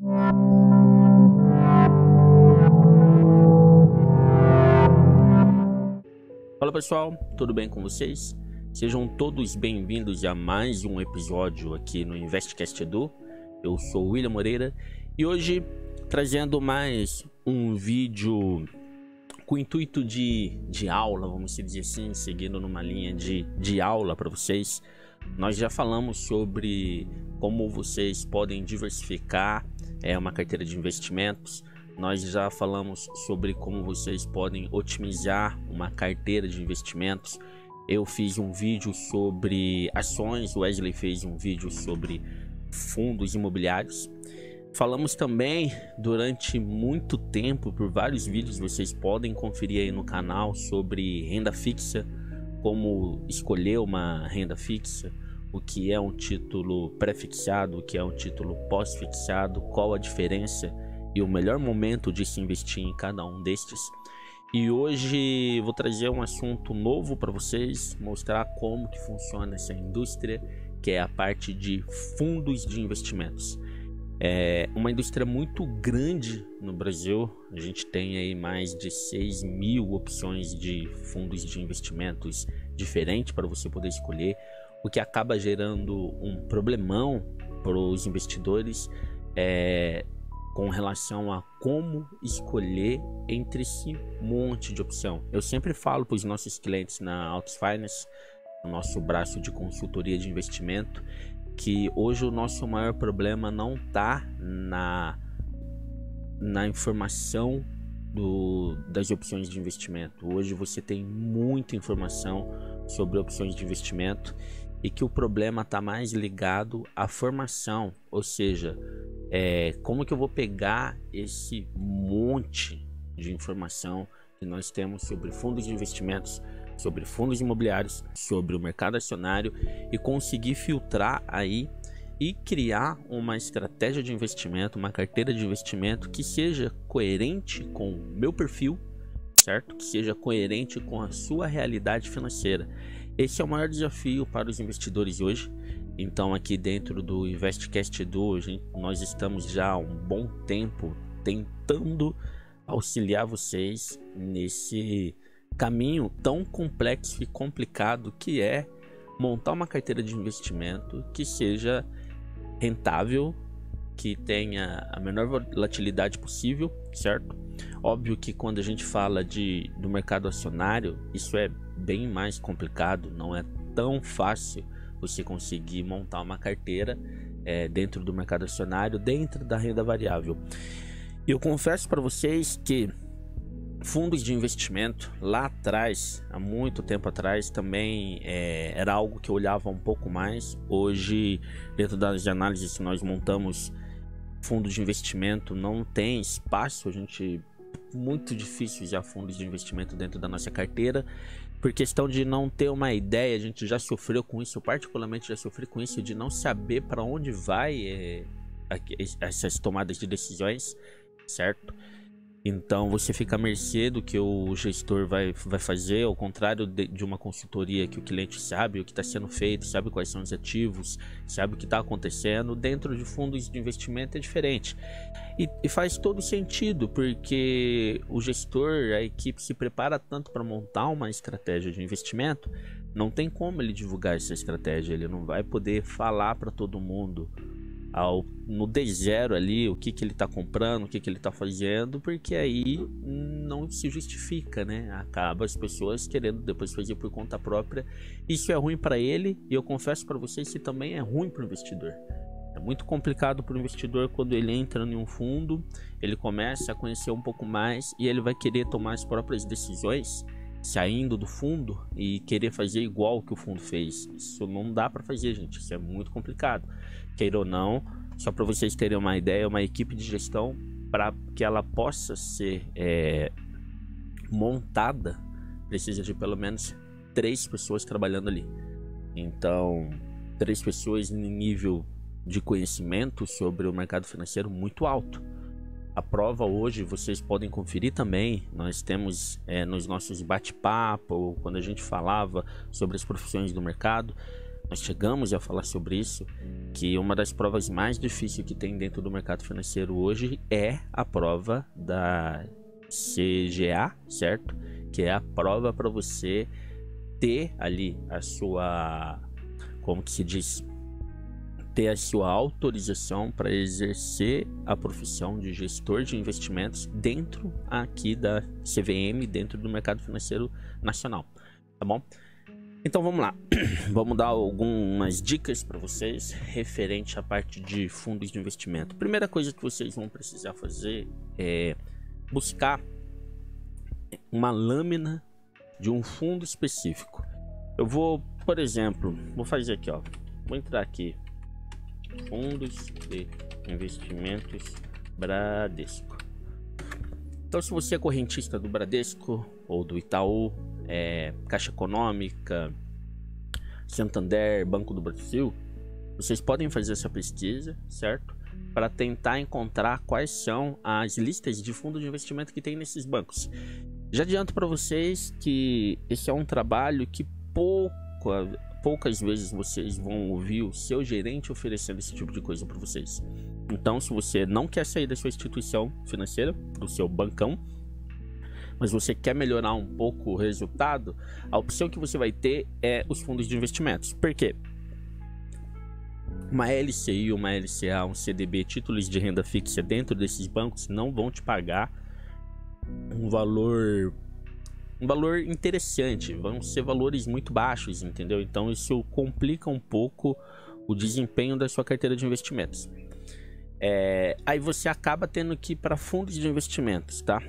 Fala pessoal, tudo bem com vocês? Sejam todos bem-vindos a mais um episódio aqui no InvestCast Edu. Eu sou o William Moreira e hoje trazendo mais um vídeo com o intuito de aula, vamos dizer assim, seguindo numa linha de aula para vocês. Nós já falamos sobre como vocês podem diversificar uma carteira de investimentos. Nós já falamos sobre como vocês podem otimizar uma carteira de investimentos. Eu fiz um vídeo sobre ações, o Wesley fez um vídeo sobre fundos imobiliários. Falamos também durante muito tempo, por vários vídeos, vocês podem conferir aí no canal, sobre renda fixa, como escolher uma renda fixa, o que é um título pré-fixado, o que é um título pós-fixado, qual a diferença e o melhor momento de se investir em cada um destes. E hoje vou trazer um assunto novo para vocês, mostrar como que funciona essa indústria, que é a parte de fundos de investimentos. É uma indústria muito grande no Brasil. A gente tem aí mais de 6 mil opções de fundos de investimentos diferentes para você poder escolher, o que acaba gerando um problemão para os investidores com relação a como escolher entre esse monte de opção. Eu sempre falo para os nossos clientes na Altus Finance, no nosso braço de consultoria de investimento, que hoje o nosso maior problema não está na informação das opções de investimento. Hoje você tem muita informação sobre opções de investimento e que o problema está mais ligado à formação, ou seja, como que eu vou pegar esse monte de informação que nós temos sobre fundos de investimentos, sobre fundos imobiliários, sobre o mercado acionário, e conseguir filtrar aí e criar uma estratégia de investimento, uma carteira de investimento que seja coerente com o meu perfil, certo? Que seja coerente com a sua realidade financeira. Esse é o maior desafio para os investidores hoje. Então aqui dentro do InvestCast Edu, nós estamos já há um bom tempo tentando auxiliar vocês nesse caminho tão complexo e complicado que é montar uma carteira de investimento que seja rentável, que tenha a menor volatilidade possível, certo? Óbvio que quando a gente fala do mercado acionário, isso é bem mais complicado, não é tão fácil você conseguir montar uma carteira dentro do mercado acionário, dentro da renda variável. Eu confesso para vocês que fundos de investimento lá atrás, há muito tempo atrás, também era algo que eu olhava um pouco mais. Hoje, dentro das análises que nós montamos, fundos de investimento não tem espaço. Muito difícil já fundos de investimento dentro da nossa carteira, por questão de não ter uma ideia. A gente já sofreu com isso, eu particularmente já sofri com isso, de não saber para onde vai essas tomadas de decisões, certo? Então você fica à mercê do que o gestor vai fazer, ao contrário de uma consultoria que o cliente sabe o que está sendo feito, sabe quais são os ativos, sabe o que está acontecendo. Dentro de fundos de investimento é diferente. E faz todo sentido, porque o gestor, a equipe se prepara tanto para montar uma estratégia de investimento, não tem como ele divulgar essa estratégia, ele não vai poder falar para todo mundo no D0 ali o que ele está comprando, o que ele está fazendo, porque aí não se justifica, né? Acaba as pessoas querendo depois fazer por conta própria. Isso é ruim para ele, e eu confesso para vocês que também é ruim para o investidor. É muito complicado para o investidor quando ele entra em um fundo, ele começa a conhecer um pouco mais e ele vai querer tomar as próprias decisões saindo do fundo e querer fazer igual que o fundo fez. Isso não dá para fazer, gente. Isso é muito complicado. Queira ou não, só para vocês terem uma ideia, uma equipe de gestão, para que ela possa ser montada, precisa de pelo menos 3 pessoas trabalhando ali. Então, 3 pessoas em nível de conhecimento sobre o mercado financeiro muito alto. A prova hoje, vocês podem conferir também, nós temos nos nossos bate-papo, quando a gente falava sobre as profissões do mercado, nós chegamos a falar sobre isso, que uma das provas mais difíceis que tem dentro do mercado financeiro hoje é a prova da CGA, certo? Que é a prova para você ter ali a sua, como que se diz, ter a sua autorização para exercer a profissão de gestor de investimentos dentro aqui da CVM, dentro do mercado financeiro nacional, tá bom? Então vamos lá, vamos dar algumas dicas para vocês referente à parte de fundos de investimento. Primeira coisa que vocês vão precisar fazer é buscar uma lâmina de um fundo específico. Eu vou, por exemplo, vou fazer aqui, ó, vou entrar aqui, fundos de investimentos Bradesco. Então, se você é correntista do Bradesco ou do Itaú, Caixa Econômica, Santander, Banco do Brasil, vocês podem fazer essa pesquisa, certo? Para tentar encontrar quais são as listas de fundos de investimento que tem nesses bancos. Já adianto para vocês que esse é um trabalho que poucas vezes vocês vão ouvir o seu gerente oferecendo esse tipo de coisa para vocês. Então, se você não quer sair da sua instituição financeira, do seu bancão, mas você quer melhorar um pouco o resultado, a opção que você vai ter é os fundos de investimentos. Por quê? Uma LCI, uma LCA, um CDB, títulos de renda fixa dentro desses bancos não vão te pagar um valor interessante, vão ser valores muito baixos, entendeu? Então isso complica um pouco o desempenho da sua carteira de investimentos. Aí você acaba tendo que ir para fundos de investimentos, tá?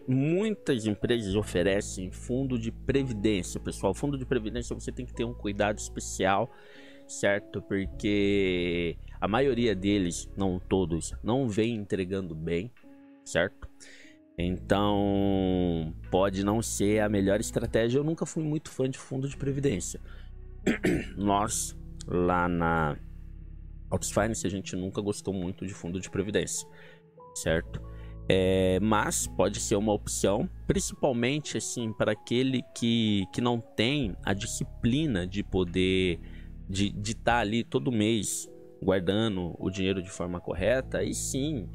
Muitas empresas oferecem fundo de previdência, pessoal. Fundo de previdência você tem que ter um cuidado especial, certo? Porque a maioria deles, não todos, não vem entregando bem, certo? Então pode não ser a melhor estratégia. Eu nunca fui muito fã de fundo de previdência. Nós lá na Altus Finance a gente nunca gostou muito de fundo de previdência, certo? Mas pode ser uma opção, principalmente assim para aquele que não tem a disciplina de poder de estar ali todo mês guardando o dinheiro de forma correta. Aí sim,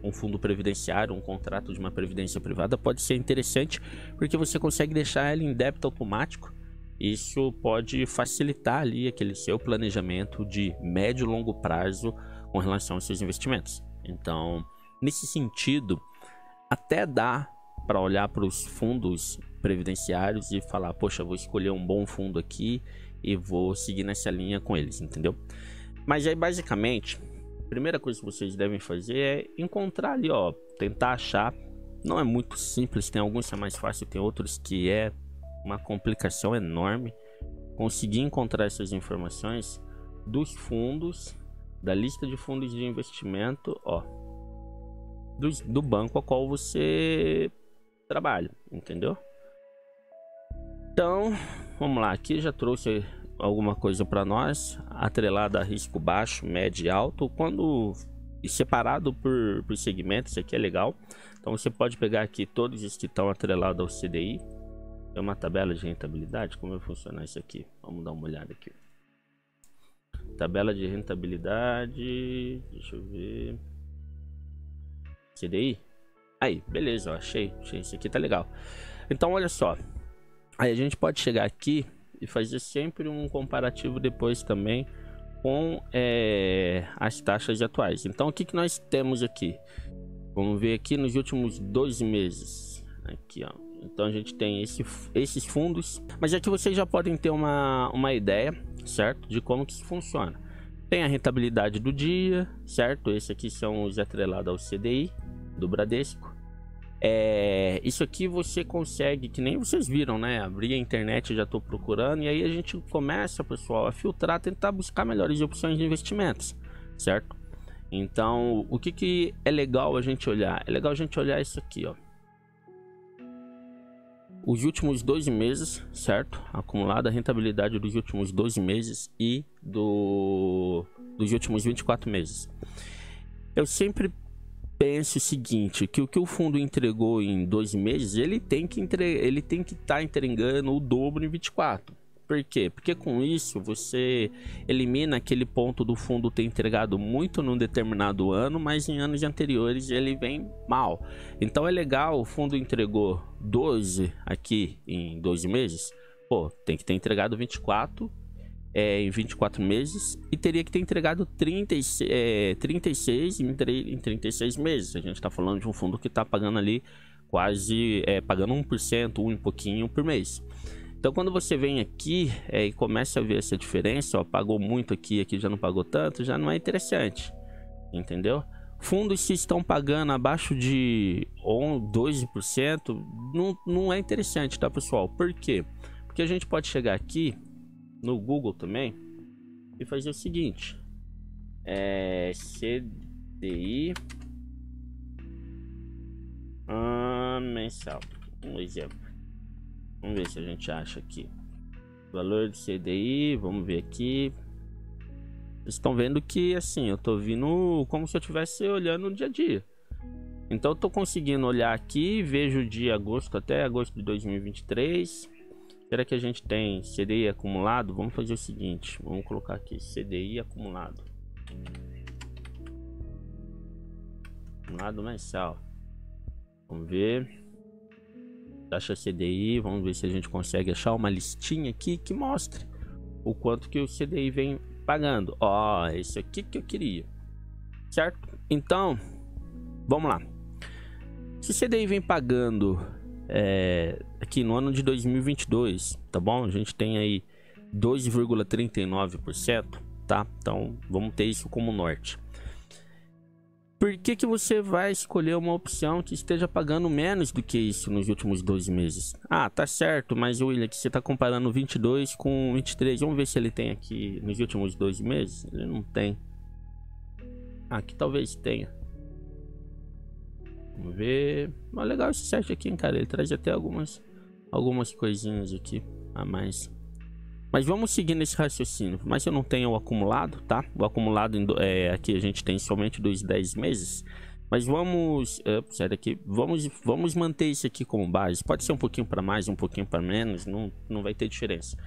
um fundo previdenciário, um contrato de uma previdência privada pode ser interessante, porque você consegue deixar ela em débito automático. Isso pode facilitar ali aquele seu planejamento de médio e longo prazo com relação aos seus investimentos. Então, nesse sentido, até dá para olhar para os fundos previdenciários e falar, poxa, vou escolher um bom fundo aqui e vou seguir nessa linha com eles, entendeu? Mas aí basicamente, a primeira coisa que vocês devem fazer é encontrar ali, ó, tentar achar. Não é muito simples, tem alguns que é mais fácil, tem outros que é uma complicação enorme. Conseguir encontrar essas informações dos fundos, da lista de fundos de investimento, ó, do banco a qual você trabalha, entendeu? Então, vamos lá, aqui já trouxe alguma coisa para nós, atrelada a risco baixo, médio e alto, quando separado por segmentos. Isso aqui é legal. Então você pode pegar aqui todos os que estão atrelados ao CDI. É uma tabela de rentabilidade. Como vai funcionar isso aqui? Vamos dar uma olhada aqui. Tabela de rentabilidade, deixa eu ver, CDI. Aí, beleza, ó, achei, isso aqui tá legal. Então olha só, aí a gente pode chegar aqui e fazer sempre um comparativo depois também com as taxas atuais. Então o que nós temos aqui? Vamos ver aqui nos últimos 12 meses. Aqui, ó. Então a gente tem esses fundos, mas aqui vocês já podem ter uma ideia, certo, de como que isso funciona. Tem a rentabilidade do dia, certo? Esse aqui são os atrelados ao CDI do Bradesco. Isso aqui você consegue, que nem vocês viram, né? Abri a internet, já estou procurando, e aí a gente começa, pessoal, a filtrar, tentar buscar melhores opções de investimentos, certo? Então, o que é legal a gente olhar? É legal a gente olhar isso aqui, ó. Os últimos 12 meses, certo? Acumulada a rentabilidade dos últimos 12 meses e dos últimos 24 meses. Eu sempre penso o seguinte, que o que o fundo entregou em 12 meses, ele tem que estar entregando o dobro em 24, Por quê? Porque com isso você elimina aquele ponto do fundo ter entregado muito num determinado ano, mas em anos anteriores ele vem mal. Então é legal, o fundo entregou 12 aqui em 12 meses, pô, tem que ter entregado 24 em 24 meses e teria que ter entregado 36 em 36 meses. A gente está falando de um fundo que está pagando ali quase, pagando 1%, um pouquinho por mês. Então quando você vem aqui e começa a ver essa diferença, ó, pagou muito aqui, aqui já não pagou tanto, já não é interessante, entendeu? Fundos que estão pagando abaixo de 12%, não é interessante, tá, pessoal? Por quê? Porque a gente pode chegar aqui no Google também e fazer o seguinte: CDI mensal, um exemplo. Vamos ver se a gente acha aqui valor de CDI. Vamos ver aqui. Vocês estão vendo que assim, eu tô vindo como se eu estivesse olhando no dia a dia. Então eu tô conseguindo olhar aqui, vejo de agosto até agosto de 2023. Será que a gente tem CDI acumulado? Vamos fazer o seguinte, vamos colocar aqui CDI acumulado. Acumulado mensal. Vamos ver. Taxa CDI, vamos ver se a gente consegue achar uma listinha aqui que mostre o quanto que o CDI vem pagando. Ó, esse aqui que eu queria, certo? Então, vamos lá. Se o CDI vem pagando aqui no ano de 2022, tá bom? A gente tem aí 12,39%, tá? Então, vamos ter isso como norte. Por que que você vai escolher uma opção que esteja pagando menos do que isso nos últimos 12 meses? Ah, tá certo, mas William, que você tá comparando 22 com 23. Vamos ver se ele tem aqui nos últimos 12 meses. Ele não tem. Aqui talvez tenha. Vamos ver. Mas legal esse site aqui, hein, cara. Ele traz até algumas coisinhas aqui a mais. Mas vamos seguir nesse raciocínio. Mas eu não tenho o acumulado, tá? O acumulado aqui a gente tem somente dos 10 meses. Mas vamos... sai daqui. Vamos manter isso aqui como base. Pode ser um pouquinho para mais, um pouquinho para menos. Não vai ter diferença.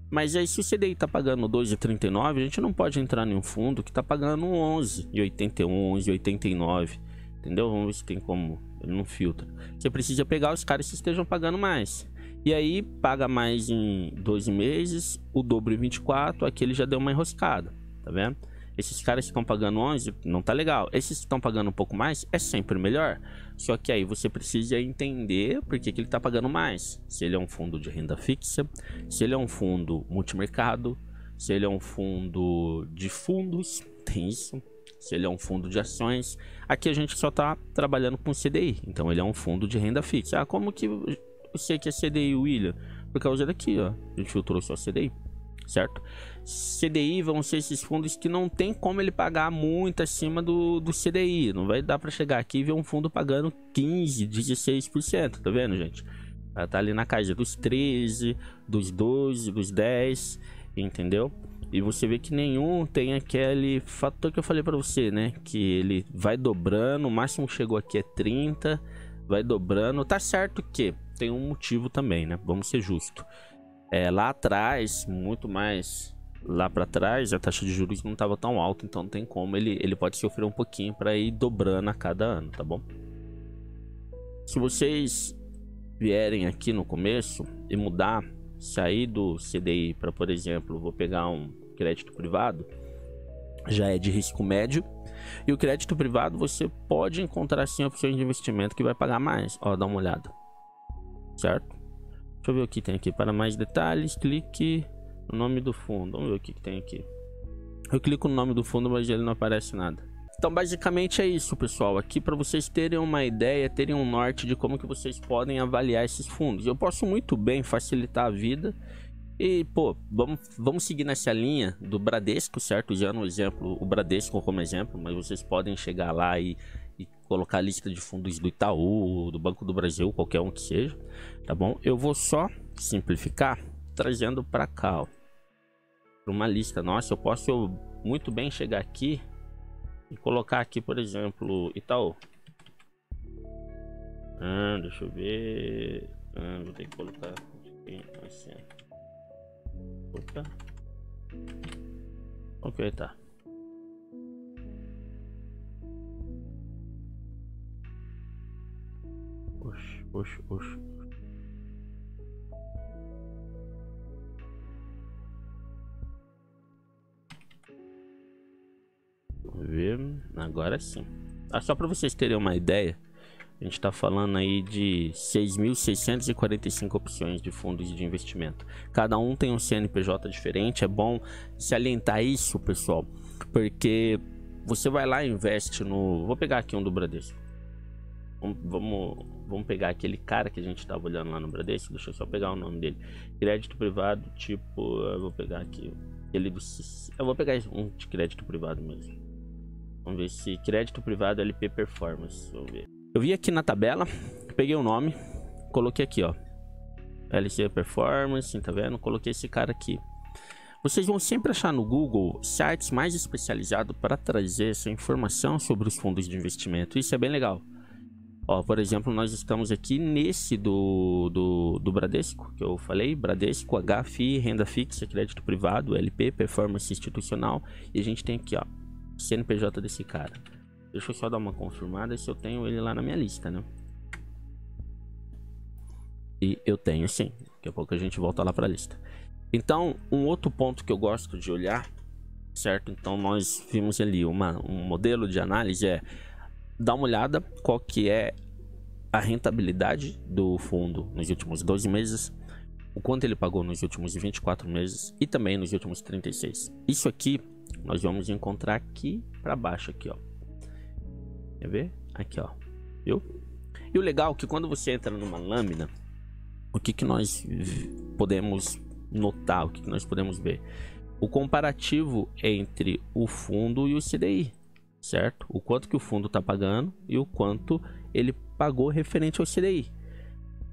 Mas aí se o CDI tá pagando 12,39, a gente não pode entrar em um fundo que tá pagando 11,81, 11,89. Entendeu? Vamos ver se tem como... Ele não filtra. Você precisa pegar os caras que estejam pagando mais. E aí paga mais em 12 meses, o dobro em 24, aqui ele já deu uma enroscada, tá vendo? Esses caras que estão pagando 11 não tá legal. Esses que estão pagando um pouco mais é sempre melhor. Só que aí você precisa entender por que que ele tá pagando mais. Se ele é um fundo de renda fixa, se ele é um fundo multimercado, se ele é um fundo de fundos, tem isso. Se ele é um fundo de ações, aqui a gente só tá trabalhando com CDI. Então ele é um fundo de renda fixa. Ah, como que eu sei que é CDI, William? Por causa daqui, ó. A gente filtrou só CDI, certo? CDI vão ser esses fundos que não tem como ele pagar muito acima do CDI. Não vai dar para chegar aqui e ver um fundo pagando 15, 16%, tá vendo, gente? Tá ali na casa dos 13, dos 12, dos 10, entendeu? E você vê que nenhum tem aquele fator que eu falei para você, né? Que ele vai dobrando, o máximo que chegou aqui é 30, vai dobrando. Tá certo que tem um motivo também, né? Vamos ser justos. Lá atrás, muito mais lá para trás, a taxa de juros não estava tão alta, então não tem como. Ele pode sofrer um pouquinho para ir dobrando a cada ano, tá bom? Se vocês vierem aqui no começo e mudar, sair do CDI para, por exemplo, vou pegar um crédito privado, já é de risco médio, e o crédito privado você pode encontrar sim opções de investimento que vai pagar mais. Ó, dá uma olhada, certo? Deixa eu ver o que tem aqui. Para mais detalhes, clique no nome do fundo. Vamos ver o que tem aqui. Eu clico no nome do fundo, mas ele não aparece nada. Então basicamente é isso, pessoal. Aqui para vocês terem uma ideia, terem um norte de como que vocês podem avaliar esses fundos. Eu posso muito bem facilitar a vida e, pô, vamos seguir nessa linha do Bradesco, certo? Usando o exemplo, o Bradesco como exemplo, mas vocês podem chegar lá e colocar a lista de fundos do Itaú, do Banco do Brasil, qualquer um que seja, tá bom? Eu vou só simplificar trazendo para cá, ó, para uma lista. Nossa, eu posso muito bem chegar aqui e colocar aqui, por exemplo, Itaú. Deixa eu ver. Vou ter que colocar assim. Opa. Ok, tá. Oxe. Vamos ver. Agora sim. Só para vocês terem uma ideia, a gente está falando aí de 6.645 opções de fundos de investimento. Cada um tem um CNPJ diferente. É bom salientar isso, pessoal, porque você vai lá e investe no... Vou pegar aqui um do Bradesco. Vamos pegar aquele cara que a gente estava olhando lá no Bradesco. Deixa eu só pegar o nome dele. Crédito privado, tipo... Eu vou pegar aqui ele do... Eu vou pegar um de crédito privado mesmo. Vamos ver se crédito privado LP Performance. Vamos ver. Eu vi aqui na tabela, peguei o nome, coloquei aqui, ó, LC Performance, tá vendo? Coloquei esse cara aqui. Vocês vão sempre achar no Google sites mais especializados para trazer essa informação sobre os fundos de investimento. Isso é bem legal. Ó, por exemplo, nós estamos aqui nesse do Bradesco, que eu falei, Bradesco, HFI, renda fixa, crédito privado, LP, performance institucional, e a gente tem aqui, ó, CNPJ desse cara. Deixa eu só dar uma confirmada se eu tenho ele lá na minha lista, né? E eu tenho sim. Daqui a pouco a gente volta lá para a lista. Então, um outro ponto que eu gosto de olhar, certo? Então, nós vimos ali um modelo de análise, é dar uma olhada qual que é a rentabilidade do fundo nos últimos 12 meses, o quanto ele pagou nos últimos 24 meses e também nos últimos 36. Isso aqui nós vamos encontrar aqui para baixo, aqui, ó. Quer ver? Aqui, ó. Viu? E o legal é que quando você entra numa lâmina, o que nós podemos notar, o que nós podemos ver? O comparativo entre o fundo e o CDI, certo? O quanto que o fundo está pagando e o quanto ele pagou referente ao CDI,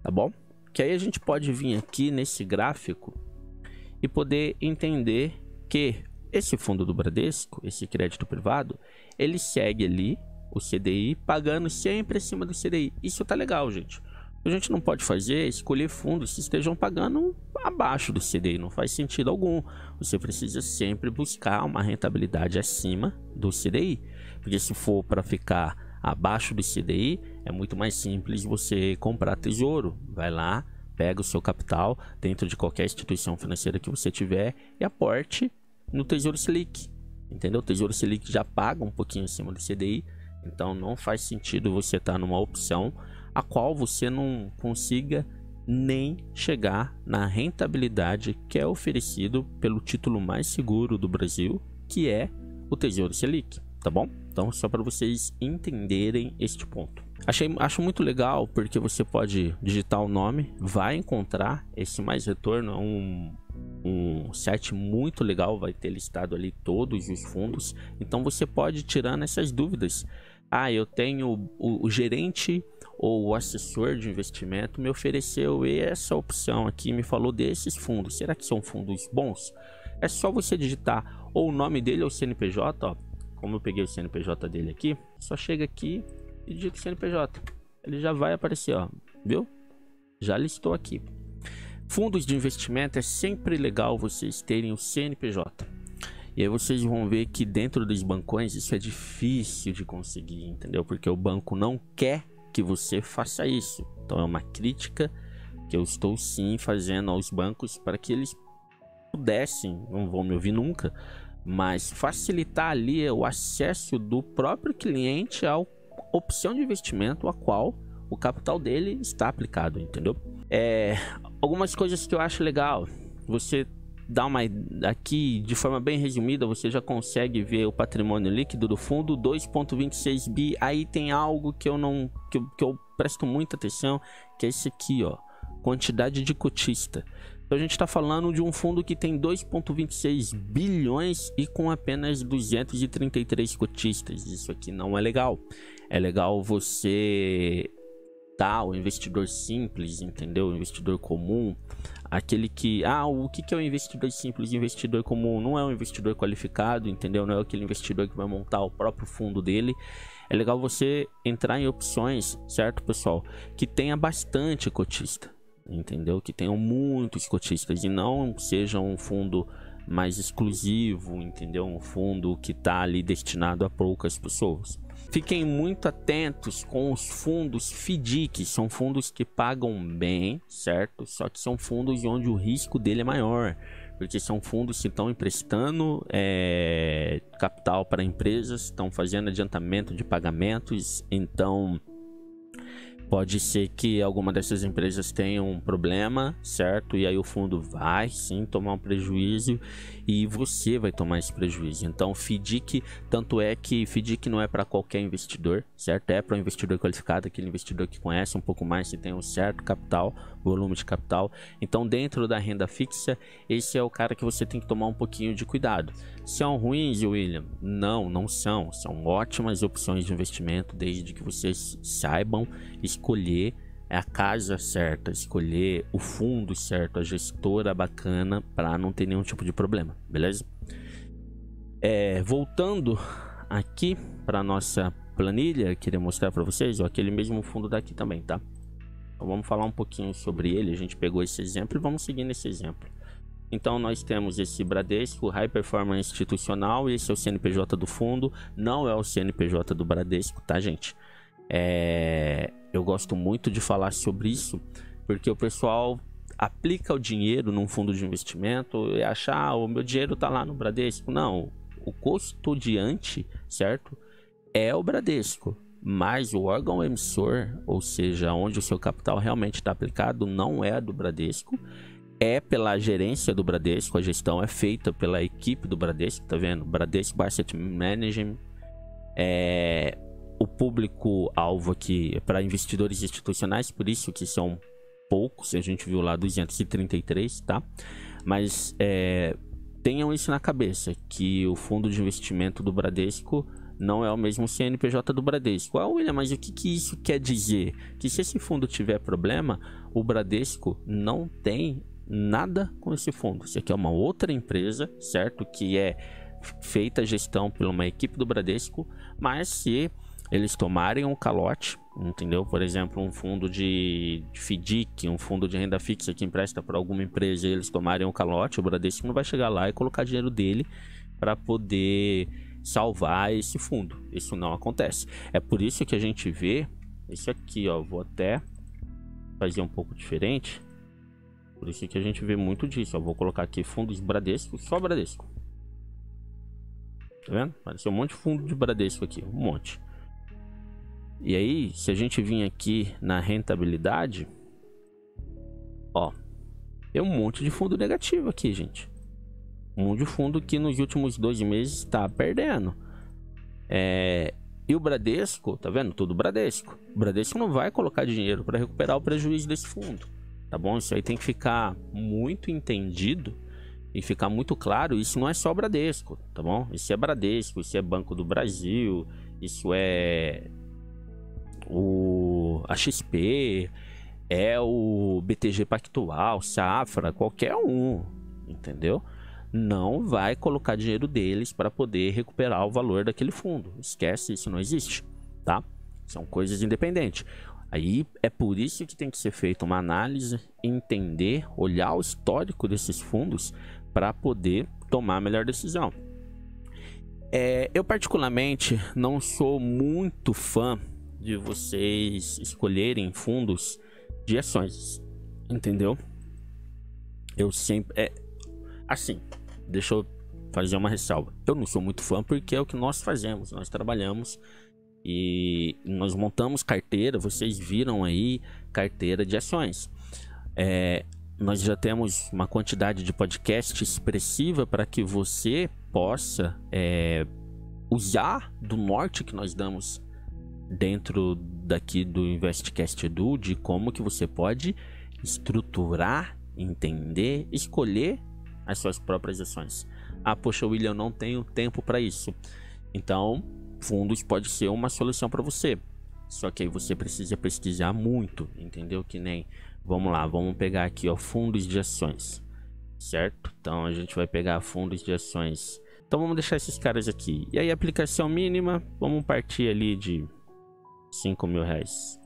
tá bom? Que aí a gente pode vir aqui nesse gráfico e poder entender que esse fundo do Bradesco, esse crédito privado, ele segue ali o CDI, pagando sempre acima do CDI. Isso tá legal, gente. O que a gente não pode fazer é escolher fundos que estejam pagando abaixo do CDI. Não faz sentido algum. Você precisa sempre buscar uma rentabilidade acima do CDI. Porque se for para ficar abaixo do CDI, é muito mais simples você comprar tesouro. Vai lá, pega o seu capital dentro de qualquer instituição financeira que você tiver e aporte no Tesouro Selic. Entendeu? O Tesouro Selic já paga um pouquinho acima do CDI. Então não faz sentido você estar numa opção a qual você não consiga nem chegar na rentabilidade que é oferecido pelo título mais seguro do Brasil, que é o Tesouro Selic, tá bom? Então só para vocês entenderem este ponto. Acho muito legal porque você pode digitar o nome, vai encontrar esse Mais Retorno, é um site muito legal, vai ter listado ali todos os fundos. Então você pode tirar essas dúvidas. Eu tenho o gerente ou o assessor de investimento me ofereceu essa opção aqui, me falou desses fundos. Será que são fundos bons? É só você digitar ou o nome dele ou o CNPJ, ó. Como eu peguei o CNPJ dele aqui, só chega aqui e digita o CNPJ. Ele já vai aparecer, ó, viu? Já listou aqui. Fundos de investimento é sempre legal vocês terem o CNPJ. E aí vocês vão ver que dentro dos bancões isso é difícil de conseguir, entendeu? Porque o banco não quer que você faça isso. Então é uma crítica que eu estou sim fazendo aos bancos para que eles pudessem, não vão me ouvir nunca, mas facilitar ali o acesso do próprio cliente à opção de investimento a qual o capital dele está aplicado, entendeu? Algumas coisas que eu acho legal, você dá uma aqui de forma bem resumida, você já consegue ver o patrimônio líquido do fundo, 2,26 bi. Aí tem algo que eu presto muita atenção, que é esse aqui, ó, quantidade de cotista. Então a gente está falando de um fundo que tem 2,26 bilhões e com apenas 233 cotistas. Isso aqui não é legal. É legal você o investidor simples, entendeu? O investidor comum, aquele que... o que é o investidor simples? O investidor comum não é um investidor qualificado, entendeu? Não é aquele investidor que vai montar o próprio fundo dele. É legal você entrar em opções, certo, pessoal? Que tenha bastante cotista. entendeu? Que tenham muitos cotistas e não seja um fundo mais exclusivo, entendeu? Um fundo que está ali destinado a poucas pessoas. Fiquem muito atentos com os fundos FDIC, são fundos que pagam bem, certo? Só que são fundos onde o risco dele é maior, porque são fundos que estão emprestando capital para empresas, estão fazendo adiantamento de pagamentos, então pode ser que alguma dessas empresas tenha um problema, certo? E aí o fundo vai sim tomar um prejuízo e você vai tomar esse prejuízo. Então FDIC, tanto é que FDIC não é para qualquer investidor, certo? É para um investidor qualificado, aquele investidor que conhece um pouco mais, que tem um certo capital, volume de capital. Então dentro da renda fixa, esse é o cara que você tem que tomar um pouquinho de cuidado. São ruins, William? Não, não são. São ótimas opções de investimento, desde que vocês saibam escolher a casa certa, escolher o fundo certo, a gestora bacana, para não ter nenhum tipo de problema, beleza? Voltando aqui para nossa planilha, queria mostrar para vocês aquele mesmo fundo daqui também, tá? Então vamos falar um pouquinho sobre ele. A gente pegou esse exemplo e vamos seguir nesse exemplo. Então nós temos esse Bradesco High Performance Institucional, esse é o CNPJ do fundo, não é o CNPJ do Bradesco, tá, gente? Eu gosto muito de falar sobre isso, porque o pessoal aplica o dinheiro num fundo de investimento e acha, o meu dinheiro tá lá no Bradesco. Não, o custodiante, certo? É o Bradesco, mas o órgão emissor, ou seja, onde o seu capital realmente está aplicado, não é do Bradesco. É pela gerência do Bradesco, a gestão é feita pela equipe do Bradesco, tá vendo? Bradesco Asset Management. O público-alvo aqui é para investidores institucionais, por isso que são poucos, a gente viu lá 233, tá? Mas tenham isso na cabeça, que o fundo de investimento do Bradesco não é o mesmo CNPJ do Bradesco. William, mas o que isso quer dizer? Que se esse fundo tiver problema, o Bradesco não tem nada com esse fundo. Isso aqui é uma outra empresa, certo? Que é feita a gestão por uma equipe do Bradesco, mas se eles tomarem um calote, entendeu? Por exemplo, um fundo de FDIC, um fundo de renda fixa que empresta para alguma empresa e eles tomarem um calote, o Bradesco não vai chegar lá e colocar dinheiro dele para poder salvar esse fundo. Isso não acontece. É por isso que a gente vê isso aqui, ó. Vou até fazer um pouco diferente. Por isso que a gente vê muito disso. Eu vou colocar aqui fundos Bradesco, só Bradesco. Tá vendo? Apareceu um monte de fundo de Bradesco aqui, um monte. E aí, se a gente vir aqui na rentabilidade, ó, tem um monte de fundo negativo aqui, gente. Um monte de fundo que nos últimos 12 meses está perdendo. E o Bradesco, tá vendo? Tudo Bradesco. O Bradesco não vai colocar dinheiro para recuperar o prejuízo desse fundo, tá bom? Isso aí tem que ficar muito entendido e ficar muito claro. Isso não é só Bradesco, tá bom? Isso é Bradesco, isso é Banco do Brasil, isso é a XP, é o BTG Pactual, Safra, qualquer um, entendeu? Não vai colocar dinheiro deles para poder recuperar o valor daquele fundo. Esquece, isso não existe, tá? São coisas independentes. Aí é por isso que tem que ser feita uma análise, entender, olhar o histórico desses fundos para poder tomar a melhor decisão. Eu particularmente não sou muito fã de vocês escolherem fundos de ações, entendeu? Eu sempre... assim, deixa eu fazer uma ressalva. Eu não sou muito fã porque é o que nós fazemos. Nós trabalhamos e nós montamos carteira. Vocês viram aí carteira de ações. Nós já temos uma quantidade de podcast expressiva para que você possa usar do norte que nós damos dentro daqui do InvestCast Edu, de como que você pode estruturar, entender, escolher as suas próprias ações. Poxa, William, eu não tenho tempo para isso. Então, fundos pode ser uma solução para você. Só que aí você precisa pesquisar muito, entendeu? Que nem, vamos lá, vamos pegar aqui, ó, fundos de ações, certo? Então a gente vai pegar fundos de ações. Então vamos deixar esses caras aqui. E aí, aplicação mínima, vamos partir ali de 5 mil reais.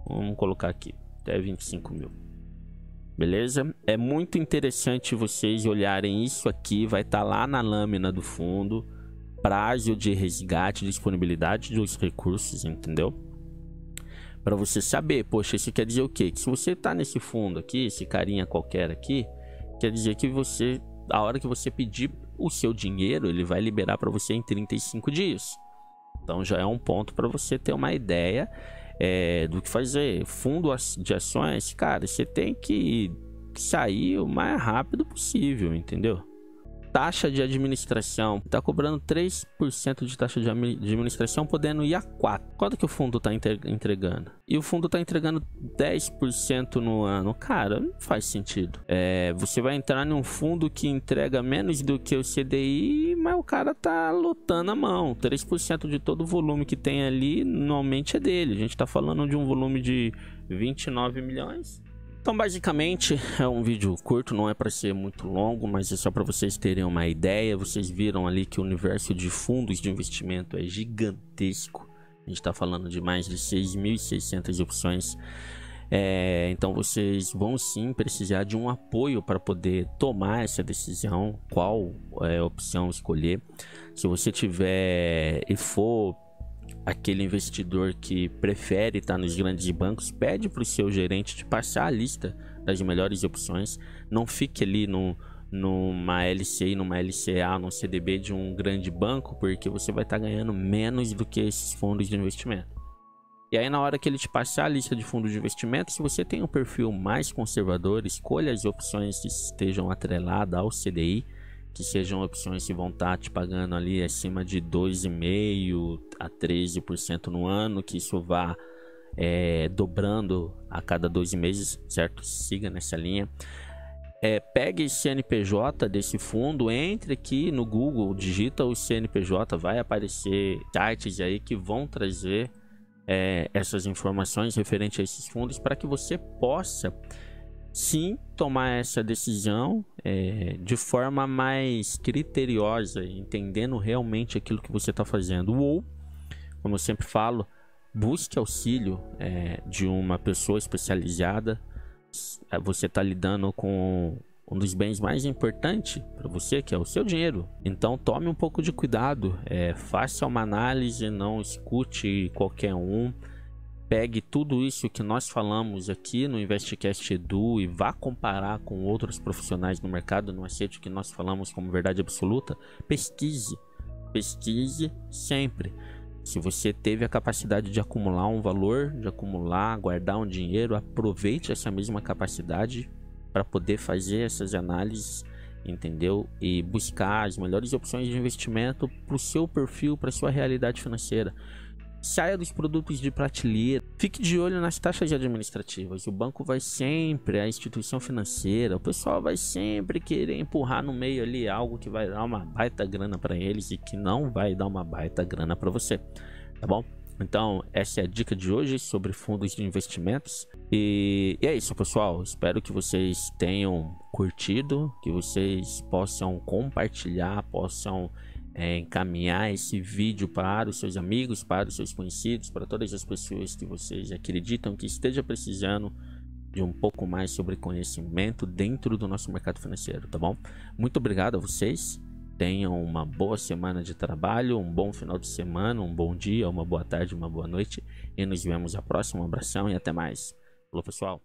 Vamos colocar aqui, até 25 mil. beleza? É muito interessante vocês olharem isso aqui, vai estar lá na lâmina do fundo, prazo de resgate, disponibilidade dos recursos, entendeu? Para você saber, poxa, isso quer dizer o quê? Que se você tá nesse fundo aqui, esse carinha qualquer aqui, quer dizer que você, a hora que você pedir o seu dinheiro, ele vai liberar para você em 35 dias. Então já é um ponto para você ter uma ideia do que fazer. Fundo de ações, cara, você tem que sair o mais rápido possível, entendeu? Taxa de administração, tá cobrando 3% de taxa de administração, podendo ir a 4%. Quanto que o fundo tá entregando? E o fundo tá entregando 10% no ano. Cara, não faz sentido. Você vai entrar num fundo que entrega menos do que o CDI, mas o cara tá lotando a mão. 3% de todo o volume que tem ali, normalmente é dele. A gente tá falando de um volume de 29 milhões. Então basicamente é um vídeo curto, não é para ser muito longo, mas é só para vocês terem uma ideia. Vocês viram ali que o universo de fundos de investimento é gigantesco. A gente está falando de mais de 6.600 opções. Então vocês vão sim precisar de um apoio para poder tomar essa decisão, qual opção escolher. Se você tiver e for aquele investidor que prefere estar nos grandes bancos, pede para o seu gerente te passar a lista das melhores opções. Não fique ali numa LCI, numa LCA, num CDB de um grande banco, porque você vai estar ganhando menos do que esses fundos de investimento. E aí na hora que ele te passar a lista de fundos de investimento, se você tem um perfil mais conservador, escolha as opções que estejam atreladas ao CDI, que sejam opções que vão estar te pagando ali acima de 2,5% a 13% no ano, que isso vá dobrando a cada 12 meses, certo? Siga nessa linha. Pegue esse CNPJ desse fundo, entre aqui no Google, digita o CNPJ, vai aparecer sites aí que vão trazer essas informações referentes a esses fundos, para que você possa sim tomar essa decisão de forma mais criteriosa, entendendo realmente aquilo que você está fazendo. Ou, como eu sempre falo, busque auxílio de uma pessoa especializada. Você está lidando com um dos bens mais importantes para você, que é o seu dinheiro. Então tome um pouco de cuidado, faça uma análise, não escute qualquer um. Pegue tudo isso que nós falamos aqui no InvestCast Edu e vá comparar com outros profissionais no mercado. Não aceite o que nós falamos como verdade absoluta. Pesquise sempre. Se você teve a capacidade de acumular um valor, de acumular, guardar um dinheiro, aproveite essa mesma capacidade para poder fazer essas análises, entendeu? E buscar as melhores opções de investimento para o seu perfil, para a sua realidade financeira. Saia dos produtos de prateleira. Fique de olho nas taxas administrativas. O banco vai sempre, a instituição financeira, o pessoal vai sempre querer empurrar no meio ali algo que vai dar uma baita grana para eles e que não vai dar uma baita grana para você, tá bom? Então essa é a dica de hoje sobre fundos de investimentos. E é isso, pessoal. Espero que vocês tenham curtido, que vocês possam compartilhar, possam encaminhar esse vídeo para os seus amigos, para os seus conhecidos, para todas as pessoas que vocês acreditam que esteja precisando de um pouco mais sobre conhecimento dentro do nosso mercado financeiro, tá bom? Muito obrigado a vocês. Tenham uma boa semana de trabalho, um bom final de semana, um bom dia, uma boa tarde, uma boa noite, e nos vemos na próxima. Um abração e até mais. Falou, pessoal.